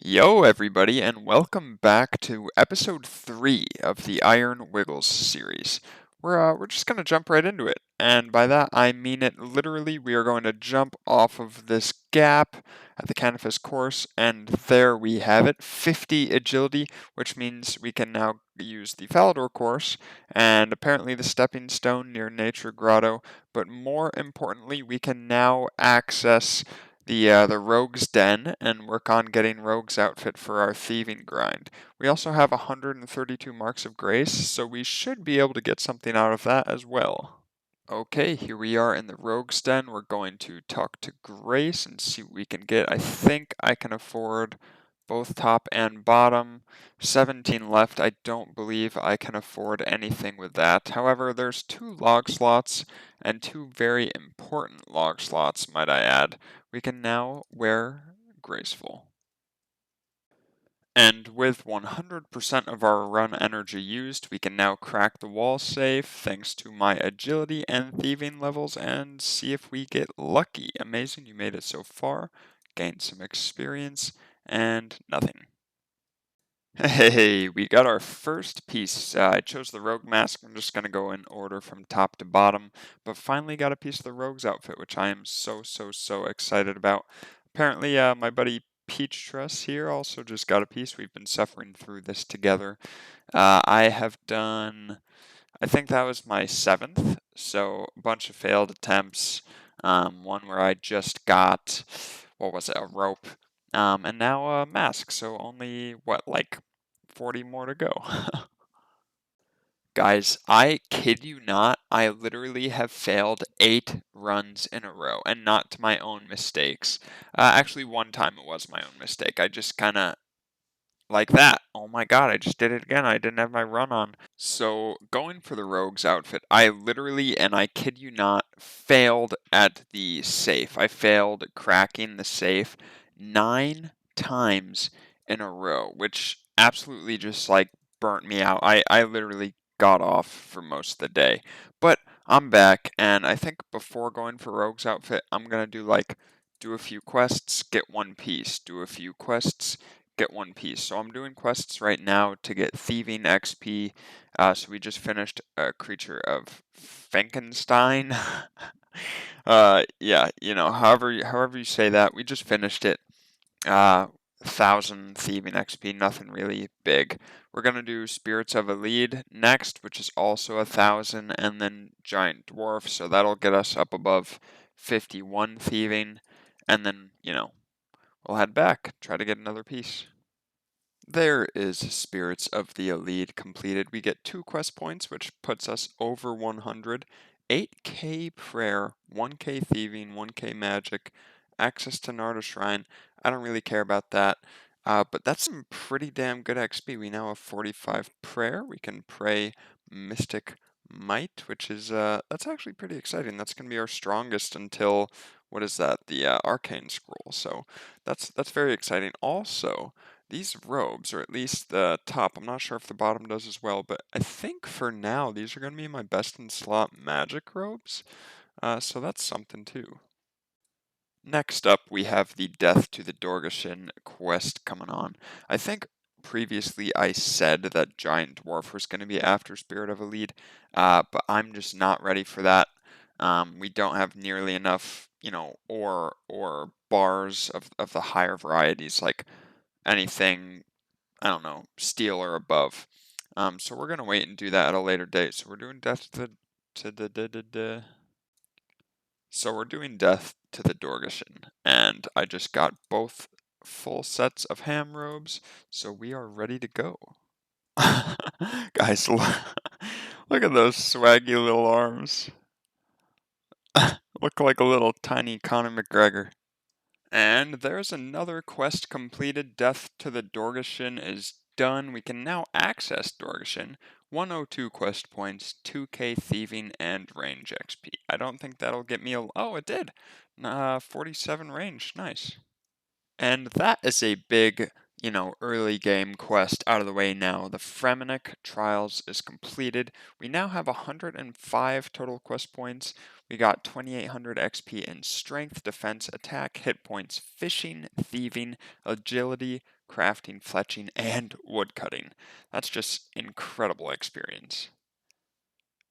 Yo, everybody, and welcome back to episode 3 of the Iron Wiggles series. We're just going to jump right into it. And by that, I mean it literally. We are going to jump off of this gap at the Canvas course, and there we have it 50 agility, which means we can now use the Falador course and apparently the Stepping Stone near Nature Grotto. But more importantly, we can now access the Rogue's Den and work on getting Rogue's outfit for our thieving grind. We also have 132 marks of grace, so we should be able to get something out of that as well. Okay, here we are in the Rogue's Den. We're going to talk to Grace and see what we can get. I think I can afford both top and bottom. 17 left. I don't believe I can afford anything with that. However, there's 2 log slots and 2 very important log slots, might I add. We can now wear Graceful. And with 100% of our run energy used, we can now crack the wall safe thanks to my agility and thieving levels and see if we get lucky. Amazing, you made it so far. Gained some experience and nothing. Hey, we got our first piece. I chose the rogue mask. I'm just going to go in order from top to bottom, but finally got a piece of the rogue's outfit, which I am so excited about. Apparently, my buddy Peach Truss here also just got a piece. We've been suffering through this together. I have done, I think that was my 7th, so a bunch of failed attempts. One where I just got, what was it, a rope, and now a mask, so only, what, like 40 more to go. Guys, I kid you not, I literally have failed 8 runs in a row, and not to my own mistakes. Actually, one time it was my own mistake. I just kind of, like that. Oh my god, I just did it again. I didn't have my run on. So, going for the rogue's outfit, I literally, and I kid you not, failed at the safe. I failed cracking the safe 9 times in a row, which absolutely just like burnt me out. I literally got off for most of the day. But I'm back, and I think before going for rogue's outfit, I'm gonna do a few quests, get one piece, do a few quests, get one piece. So I'm doing quests right now to get thieving XP. So we just finished a creature of Frankenstein. Yeah, however you say that. We just finished it. 1,000 thieving XP, nothing really big. We're gonna do Spirits of a Lead next, which is also 1,000, and then Giant Dwarf. So that'll get us up above 51 thieving, and then we'll head back, try to get another piece. There is Spirits of the Elite completed. We get 2 quest points, which puts us over 100. 8k prayer, 1k thieving, 1k magic, access to Narda Shrine. I don't really care about that, but that's some pretty damn good XP. We now have 45 prayer. We can pray Mystic Might, which is, that's actually pretty exciting. That's going to be our strongest until, what is that, the Arcane Scroll. So that's very exciting. Also, these robes, or at least the top, I'm not sure if the bottom does as well, but I think for now these are going to be my best in slot magic robes. So that's something too. Next up, we have the Death to the Dorgashin quest coming on. I think previously I said that Giant Dwarf was going to be after Spirit of a Lead, but I'm just not ready for that. We don't have nearly enough, or bars of the higher varieties, like anything, I don't know, steel or above. So we're gonna wait and do that at a later date. So we're doing death to the so we're doing death to the Dorgashin, and I just got both full sets of ham robes, so we are ready to go. Guys, look at those swaggy little arms. Look like a little tiny Conor McGregor. And there's another quest completed. Death to the Dorgashin is done. We can now access Dorgashin. 102 quest points, 2k thieving, and range XP. I don't think that'll get me a... Oh, it did! 47 range. Nice. And that is a big, early game quest out of the way now. The Fremenic Trials is completed. We now have 105 total quest points. We got 2,800 XP in Strength, Defense, Attack, Hit Points, Fishing, Thieving, Agility, crafting, fletching, and woodcutting. That's just incredible experience.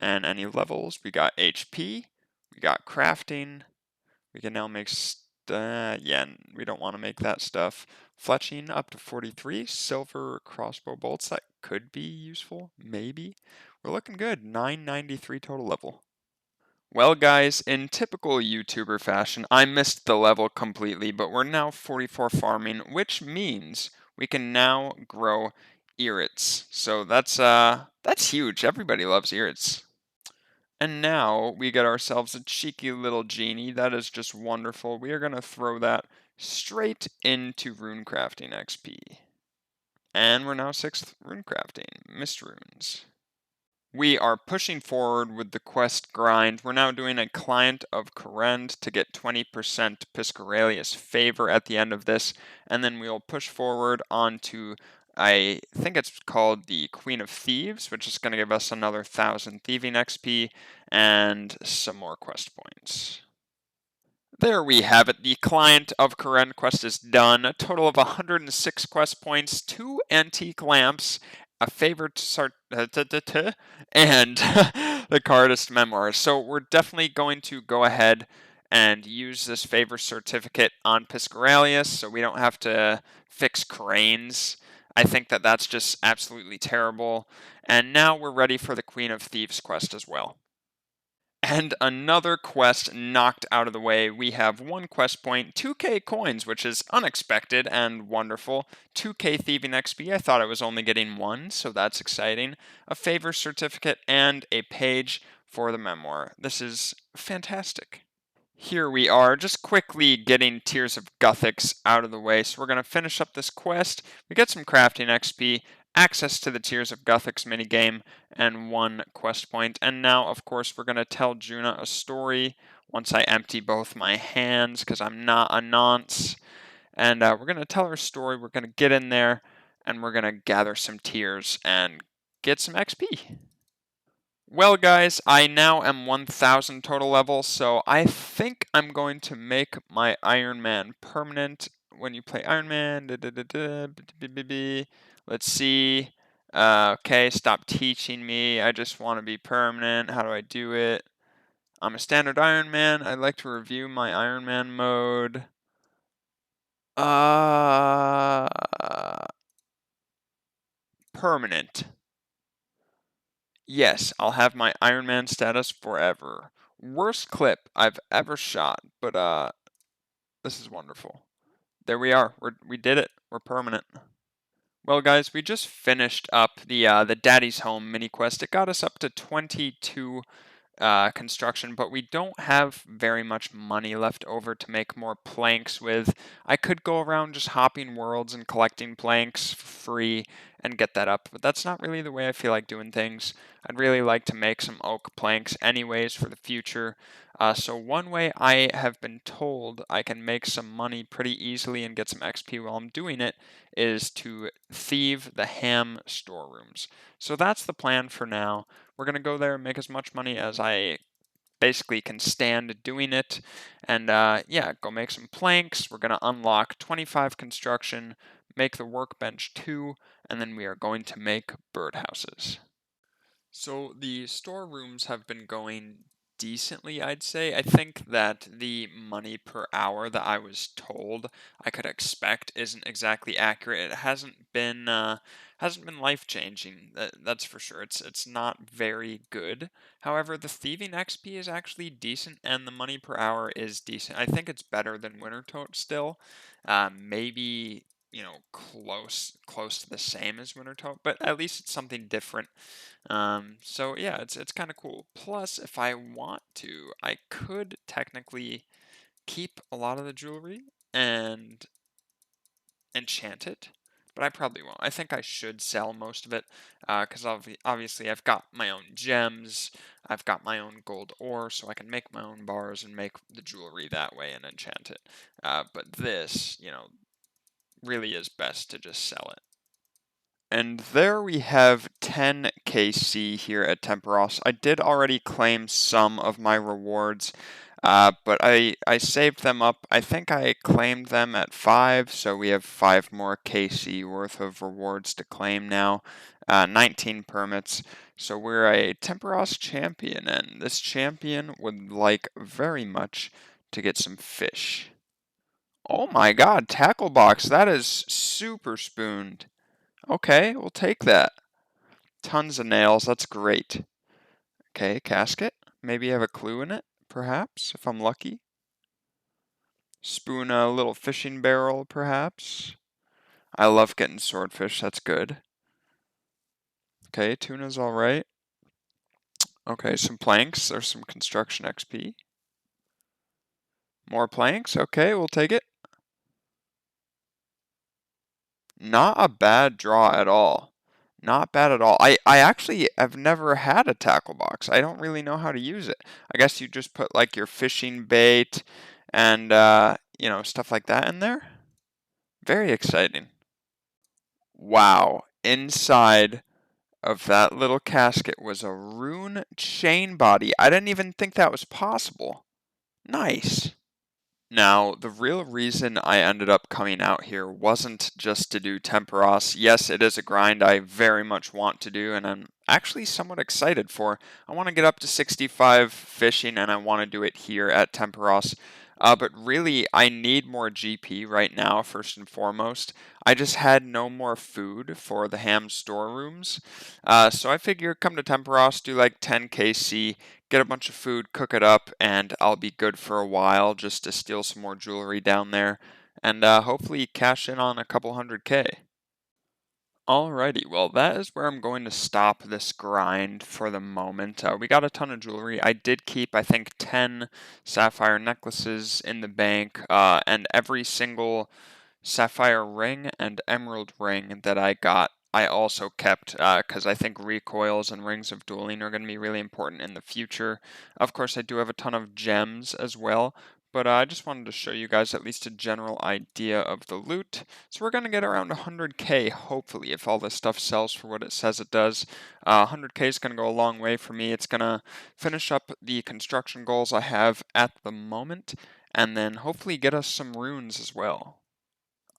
And any levels, we got HP, we got crafting, we can now make, yeah, we don't want to make that stuff. Fletching up to 43, silver crossbow bolts, that could be useful, maybe. We're looking good, 993 total level. Well, guys, in typical YouTuber fashion, I missed the level completely, but we're now 44 farming, which means we can now grow irits. So that's huge. Everybody loves irits. And now we get ourselves a cheeky little genie. That is just wonderful. We are going to throw that straight into rune crafting XP. And we're now 6th rune crafting, mist runes. We are pushing forward with the quest grind. We're now doing a client of Corrend to get 20% Piscaralius favor at the end of this, and then we'll push forward onto, I think it's called the Queen of Thieves, which is going to give us another 1,000 thieving XP and some more quest points. There we have it. The client of Karen quest is done. A total of 106 quest points, 2 antique lamps, a favorite and the cardist memoirs. So we're definitely going to go ahead and use this favor certificate on Piscaralius so we don't have to fix cranes. I think that that's just absolutely terrible. And now we're ready for the Queen of Thieves quest as well. And another quest knocked out of the way. We have 1 quest point, 2k coins, which is unexpected and wonderful. 2k thieving XP, I thought I was only getting 1, so that's exciting. A favor certificate and a page for the memoir. This is fantastic. Here we are, just quickly getting Tears of Guthix out of the way. So we're going to finish up this quest. We get some crafting XP, access to the Tears of Guthix minigame, and 1 quest point. And now, of course, we're going to tell Juna a story once I empty both my hands, because I'm not a nonce. And we're going to tell her story. We're going to get in there, and we're going to gather some tears and get some XP. Well, guys, I now am 1,000 total level, so I think I'm going to make my Iron Man permanent. When you play Iron Man, let's see. Okay, stop teaching me. I just want to be permanent. How do I do it? I'm a standard Iron Man. I'd like to review my Iron Man mode. Permanent. Yes, I'll have my Iron Man status forever. Worst clip I've ever shot, but this is wonderful. There we are. We did it. We're permanent. Well, guys, we just finished up the Daddy's Home mini quest. It got us up to 22 construction, but we don't have very much money left over to make more planks with. I could go around just hopping worlds and collecting planks for free and get that up, but that's not really the way I feel like doing things. I'd really like to make some oak planks anyways for the future. So one way I have been told I can make some money pretty easily and get some XP while I'm doing it is to thieve the ham storerooms. So that's the plan for now. We're going to go there and make as much money as I basically can stand doing it. And yeah, go make some planks. We're going to unlock 25 construction, make the workbench 2, and then we are going to make birdhouses. So the storerooms have been going decently, I'd say. I think that the money per hour that I was told I could expect isn't exactly accurate. It hasn't been life-changing. That's for sure. It's not very good. However, the thieving XP is actually decent, and the money per hour is decent. I think it's better than Wintertote still. Maybe close to the same as Wintertote, but at least it's something different. So yeah, it's kind of cool. Plus, if I want to, I could technically keep a lot of the jewelry and enchant it, but I probably won't. I think I should sell most of it, because obviously I've got my own gems, I've got my own gold ore, so I can make my own bars and make the jewelry that way and enchant it. But this, really is best to just sell it. And there we have 10 KC here at Temperos. I did already claim some of my rewards. But I saved them up. I think I claimed them at 5, so we have 5 more KC worth of rewards to claim now. 19 permits. So we're a Temperos champion, and this champion would like very much to get some fish. Oh my god, tackle box. That is super spooned. Okay, we'll take that. Tons of nails. That's great. Okay, casket. Maybe have a clue in it, perhaps, if I'm lucky. Spoon a little fishing barrel, perhaps. I love getting swordfish. That's good. Okay, tuna's all right. Okay, some planks. There's some construction XP. More planks. Okay, we'll take it. Not a bad draw at all. Not bad at all. I actually have never had a tackle box. I don't really know how to use it. I guess you just put like your fishing bait and stuff like that in there. Very exciting. Wow. Inside of that little casket was a rune chain body. I didn't even think that was possible. Nice. Now, the real reason I ended up coming out here wasn't just to do Temperos. Yes, it is a grind I very much want to do, and I'm actually somewhat excited for. I want to get up to 65 fishing, and I want to do it here at Temperos. But really, I need more GP right now, first and foremost. I just had no more food for the ham storerooms. So I figure come to Temperos, do like 10 KC, get a bunch of food, cook it up, and I'll be good for a while just to steal some more jewelry down there and hopefully cash in on a couple 100K. Alrighty, well, that is where I'm going to stop this grind for the moment. We got a ton of jewelry. I did keep, I think, 10 sapphire necklaces in the bank, and every single sapphire ring and emerald ring that I got, I also kept because I think recoils and rings of dueling are going to be really important in the future. Of course, I do have a ton of gems as well, but I just wanted to show you guys at least a general idea of the loot. So we're going to get around 100K, hopefully, if all this stuff sells for what it says it does. 100K is going to go a long way for me. It's going to finish up the construction goals I have at the moment, and then hopefully get us some runes as well.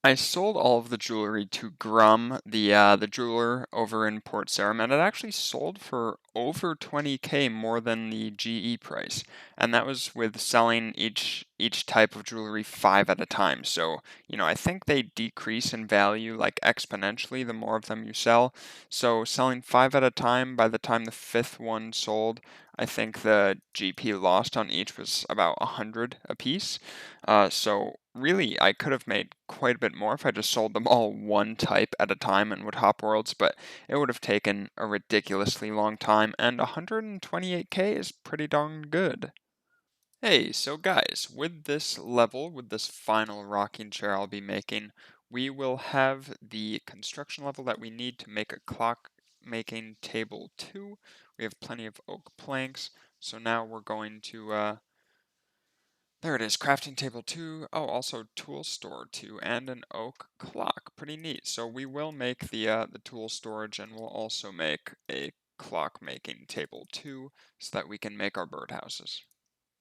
I sold all of the jewelry to Grum, the jeweler over in Port Sarum, and it actually sold for over 20K more than the GE price. And that was with selling each type of jewelry 5 at a time. So, I think they decrease in value like exponentially the more of them you sell. So selling 5 at a time, by the time the 5th one sold, I think the GP lost on each was about 100 a piece. So really, I could have made quite a bit more if I just sold them all one type at a time and would hop worlds, but it would have taken a ridiculously long time, and 128K is pretty darn good. Hey, so guys, with this level, with this final rocking chair I'll be making, we will have the construction level that we need to make a clock making table 2. We have plenty of oak planks, so now we're going to there it is, crafting table 2. Oh, also tool store 2 and an oak clock. Pretty neat. So we will make the tool storage, and we'll also make a clock making table 2 so that we can make our birdhouses.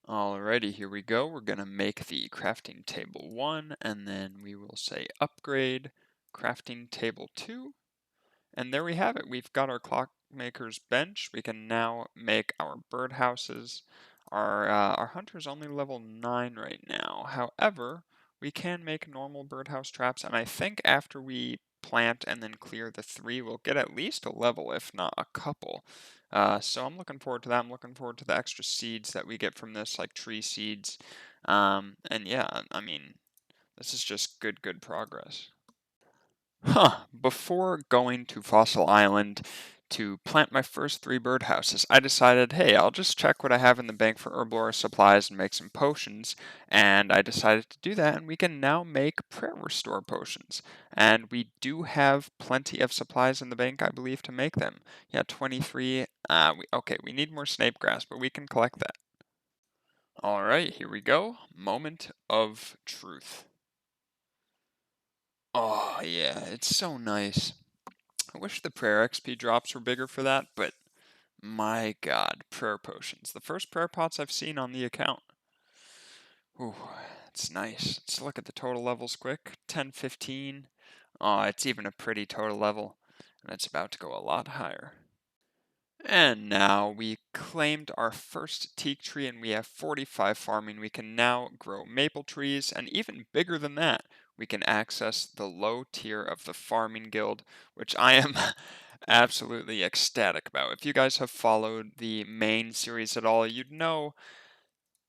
Alrighty, here we go. We're going to make the crafting table 1, and then we will say upgrade crafting table 2. And there we have it. We've got our clockmaker's bench. We can now make our birdhouses. Our hunter's only level 9 right now. However, we can make normal birdhouse traps, and I think after we plant and then clear the 3, we'll get at least a level, if not a couple. So I'm looking forward to that. I'm looking forward to the extra seeds that we get from this, like tree seeds. And yeah, I mean, this is just good progress. Before going to Fossil Island to plant my first 3 birdhouses, I decided, hey, I'll just check what I have in the bank for herblore supplies and make some potions. And I decided to do that, and we can now make prayer restore potions. And we do have plenty of supplies in the bank, I believe, to make them. Yeah, 23. Okay, we need more snape grass, but we can collect that. Alright, here we go. Moment of truth. Oh, yeah, it's so nice. I wish the prayer XP drops were bigger for that, but my god, prayer potions. The first prayer pots I've seen on the account. Ooh, it's nice. Let's look at the total levels quick. 10, 15. Oh, it's even a pretty total level, and it's about to go a lot higher. And now we claimed our first teak tree and we have 45 farming. We can now grow maple trees, and even bigger than that, we can access the low tier of the farming guild, which I am absolutely ecstatic about. If you guys have followed the main series at all, you'd know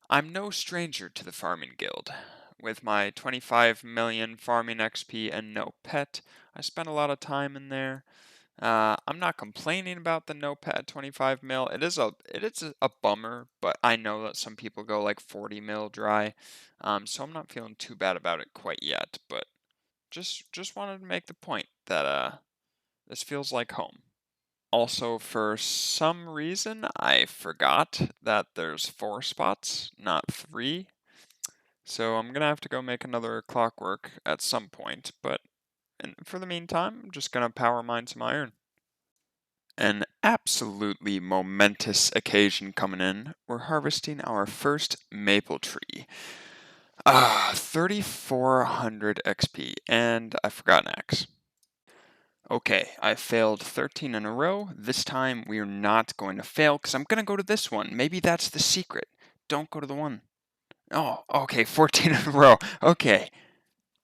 I'm no stranger to the farming guild. With my 25 million farming XP and no pet, I spent a lot of time in there. I'm not complaining about the no pet at 25 mil. It is a bummer, but I know that some people go like 40 mil dry. So I'm not feeling too bad about it quite yet, but just wanted to make the point that this feels like home. Also, for some reason, I forgot that there's 4 spots, not 3. So I'm gonna have to go make another clockwork at some point, but for the meantime, I'm just gonna power mine some iron. An absolutely momentous occasion coming in. We're harvesting our first maple tree. 3,400 XP, and I forgot an axe. Okay, I failed 13 in a row. This time we are not going to fail because I'm going to go to this one. Maybe that's the secret. Don't go to the one. Oh, okay, 14 in a row. Okay.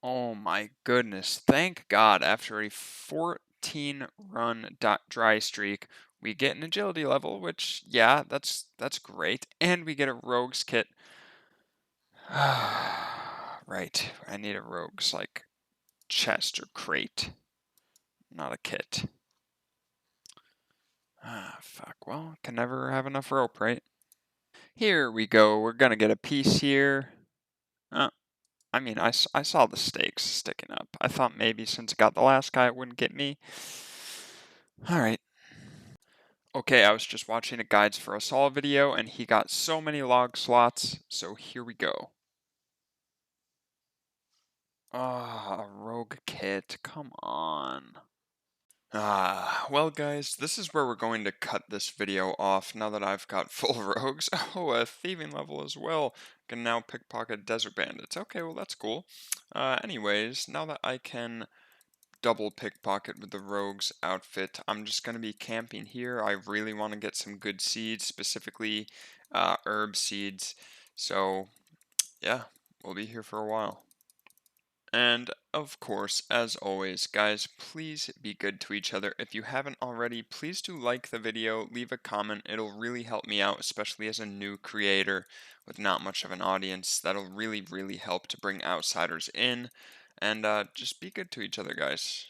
Oh my goodness. Thank God after a 14 run dry streak, we get an agility level, which yeah, that's great. And we get a rogues kit. Right. I need a rogues like chest or crate, not a kit. Fuck. Well, can never have enough rope, right? Here we go. We're gonna get a piece here. Uh, I mean, I saw the stakes sticking up. I thought maybe since it got the last guy, it wouldn't get me. Alright. Okay, I was just watching a Guides for Us All video, and he got so many log slots, so here we go. Ah, a rogue kit. Come on. Well guys, this is where we're going to cut this video off now that I've got full rogues. Oh, a thieving level as well. Can now pickpocket desert bandits. Okay, well that's cool. Anyways, now that I can double pickpocket with the rogues outfit, I'm just going to be camping here. I really want to get some good seeds, specifically herb seeds. So, yeah, we'll be here for a while. And of course, as always, guys, please be good to each other. If you haven't already, please do like the video, leave a comment. It'll really help me out, especially as a new creator with not much of an audience. That'll really, really help to bring outsiders in. And just be good to each other, guys.